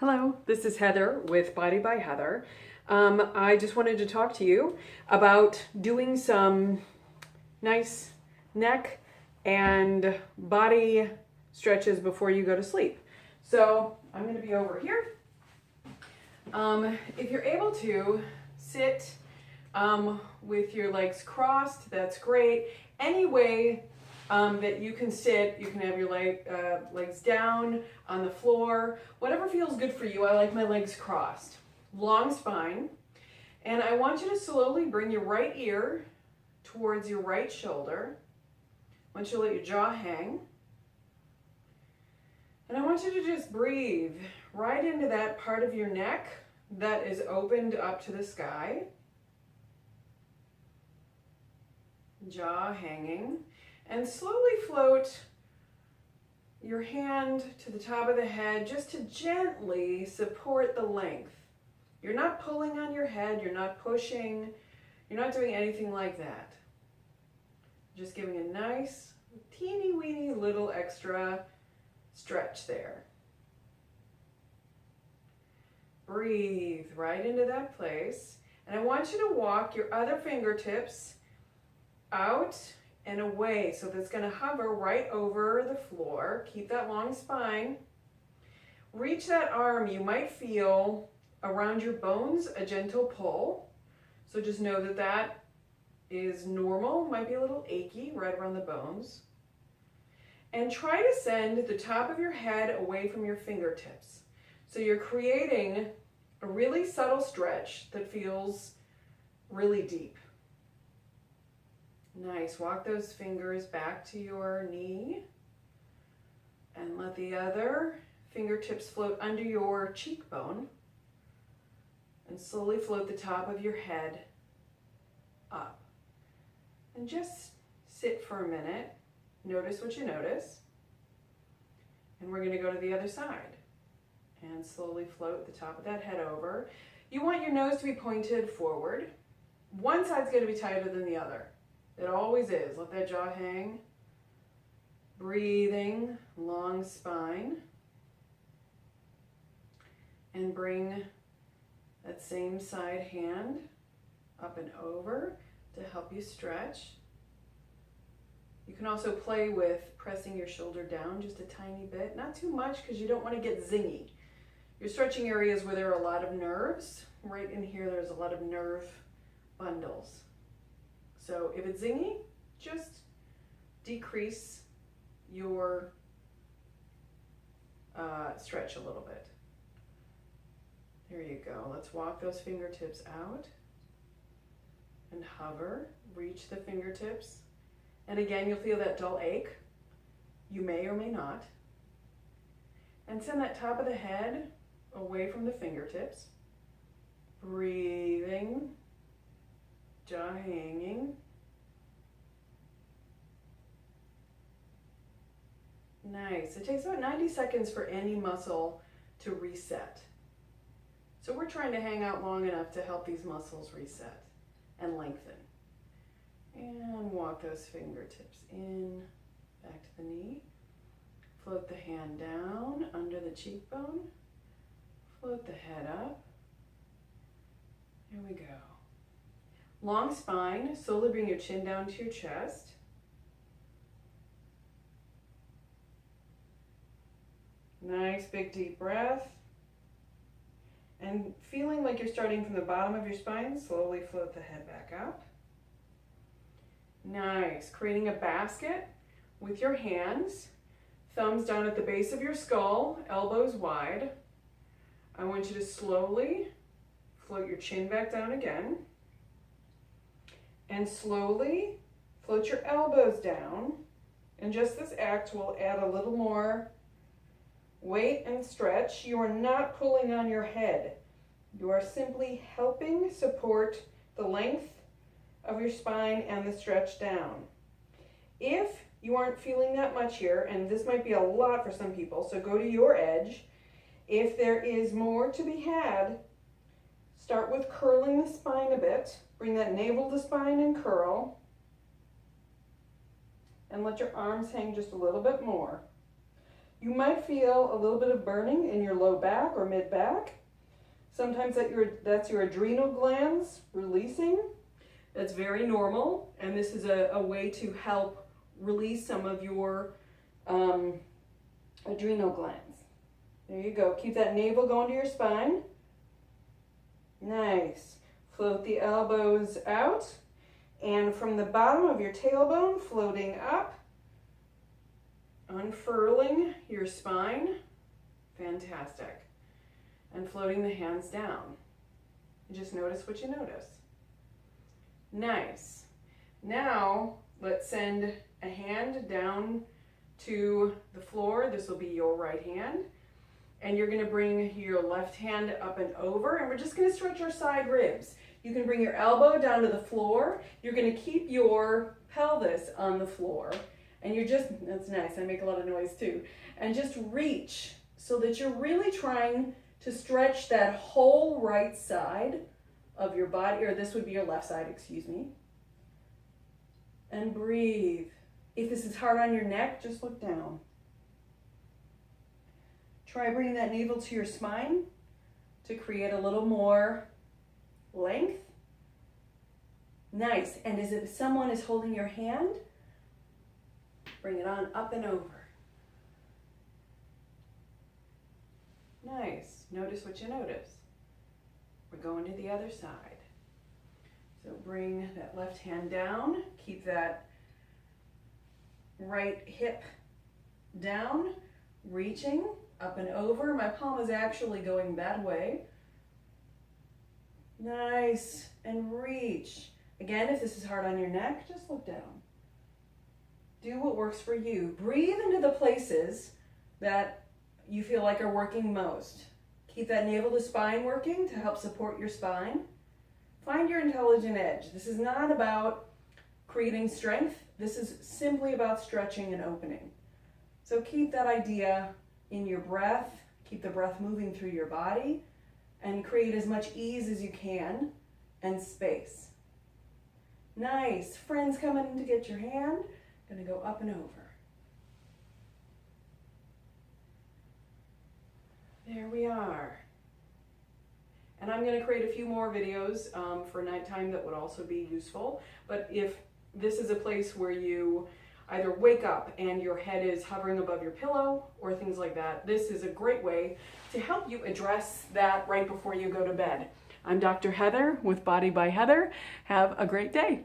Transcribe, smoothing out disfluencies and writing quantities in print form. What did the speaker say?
Hello, this is Heather with Body by Heather. I just wanted to talk to you about doing some nice neck and body stretches before you go to sleep. So I'm going to be over here. If you're able to sit with your legs crossed, that's great. Any way that you can sit, you can have your legs down on the floor, whatever feels good for you. I like my legs crossed, long spine, and I want you to slowly bring your right ear towards your right shoulder. I want you to let your jaw hang, and I want you to just breathe right into that part of your neck that is opened up to the sky, jaw hanging. And slowly float your hand to the top of the head just to gently support the length. You're not pulling on your head, you're not pushing, you're not doing anything like that. Just giving a nice, teeny weeny little extra stretch there. Breathe right into that place. And I want you to walk your other fingertips out and away, so that's going to hover right over the floor. Keep that long spine. Reach that arm. You might feel around your bones a gentle pull, so just know that that is normal. Might be a little achy right around the bones. And try to send the top of your head away from your fingertips, so you're creating a really subtle stretch that feels really deep. Nice. Walk those fingers back to your knee and let the other fingertips float under your cheekbone, and slowly float the top of your head up. And just sit for a minute. Notice what you notice. And we're going to go to the other side and slowly float the top of that head over. You want your nose to be pointed forward. One side's going to be tighter than the other. It always is. Let that jaw hang. Breathing, long spine. And bring that same side hand up and over to help you stretch. You can also play with pressing your shoulder down just a tiny bit. Not too much, because you don't want to get zingy. You're stretching areas where there are a lot of nerves. Right in here, there's a lot of nerve bundles. So if it's zingy, just decrease your stretch a little bit. There you go. Let's walk those fingertips out and hover. Reach the fingertips. And again, you'll feel that dull ache. You may or may not. And send that top of the head away from the fingertips. Breathing. Jaw hanging. Nice. It takes about 90 seconds for any muscle to reset. So we're trying to hang out long enough to help these muscles reset and lengthen. And walk those fingertips in, back to the knee. Float the hand down under the cheekbone. Float the head up. There we go. Long spine, slowly bring your chin down to your chest. Nice big deep breath. And feeling like you're starting from the bottom of your spine, slowly float the head back up. Nice. Creating a basket with your hands, thumbs down at the base of your skull, elbows wide. I want you to slowly float your chin back down again. And slowly float your elbows down. And just this act will add a little more weight and stretch. You are not pulling on your head. You are simply helping support the length of your spine and the stretch down. If you aren't feeling that much here, and this might be a lot for some people, so go to your edge. If there is more to be had, start with curling the spine a bit. Bring that navel to spine and curl. And let your arms hang just a little bit more. You might feel a little bit of burning in your low back or mid back. Sometimes that's your adrenal glands releasing. That's very normal, and this is a way to help release some of your adrenal glands. There you go. Keep that navel going to your spine. Nice. Float the elbows out, and from the bottom of your tailbone, floating up, unfurling your spine. Fantastic. And floating the hands down. Just notice what you notice. Nice. Now, let's send a hand down to the floor. This will be your right hand. And you're going to bring your left hand up and over, and we're just going to stretch our side ribs. You can bring your elbow down to the floor. You're going to keep your pelvis on the floor. And you're just, that's nice, I make a lot of noise too. And just reach so that you're really trying to stretch that whole right side of your body, or this would be your left side, excuse me. And breathe. If this is hard on your neck, just look down. Try bringing that navel to your spine to create a little more length. Nice. And as if someone is holding your hand, bring it on up and over. Nice. Notice what you notice. We're going to the other side. So bring that left hand down. Keep that right hip down, reaching up and over. My palm is actually going that way. Nice. And reach. Again, if this is hard on your neck, just look down. Do what works for you. Breathe into the places that you feel like are working most. Keep that navel to spine working to help support your spine. Find your intelligent edge. This is not about creating strength. This is simply about stretching and opening. So keep that idea in your breath. Keep the breath moving through your body and create as much ease as you can and space. Nice. Friends coming in to get your hand. Going to go up and over. There we are. And I'm going to create a few more videos for nighttime that would also be useful. But if this is a place where you either wake up and your head is hovering above your pillow or things like that, this is a great way to help you address that right before you go to bed. I'm Dr. Heather with Body by Heather. Have a great day.